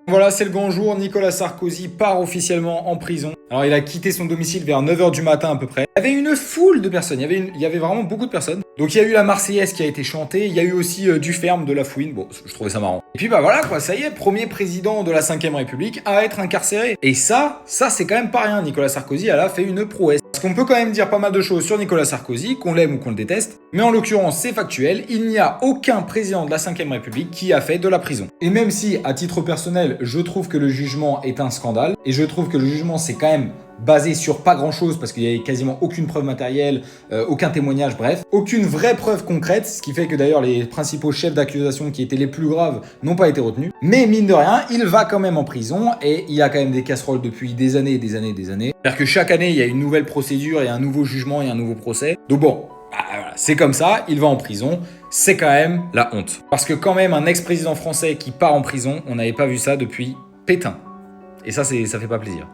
Voilà, c'est le grand jour, Nicolas Sarkozy part officiellement en prison. Alors il a quitté son domicile vers 9h du matin à peu près. Il y avait une foule de personnes, il y avait vraiment beaucoup de personnes. Donc il y a eu la Marseillaise qui a été chantée, il y a eu aussi du Ferme, de La Fouine, bon je trouvais ça marrant. Et puis bah voilà quoi, ça y est, premier président de la 5ème République à être incarcéré. Et ça c'est quand même pas rien, Nicolas Sarkozy elle a fait une prouesse. Parce qu'on peut quand même dire pas mal de choses sur Nicolas Sarkozy, qu'on l'aime ou qu'on le déteste, mais en l'occurrence c'est factuel, il n'y a aucun président de la 5ème République qui a fait de la prison. Et même si, à titre personnel, je trouve que le jugement est un scandale, et je trouve que le jugement c'est quand même basé sur pas grand chose parce qu'il y avait quasiment aucune preuve matérielle, aucun témoignage, bref, aucune vraie preuve concrète, ce qui fait que d'ailleurs les principaux chefs d'accusation qui étaient les plus graves n'ont pas été retenus. Mais mine de rien, il va quand même en prison et il y a quand même des casseroles depuis des années et des années et des années. C'est-à-dire que chaque année il y a une nouvelle procédure et un nouveau jugement et un nouveau procès. Donc bon, voilà, c'est comme ça, il va en prison, c'est quand même la honte. Parce que quand même un ex-président français qui part en prison, on n'avait pas vu ça depuis Pétain. Et ça fait pas plaisir.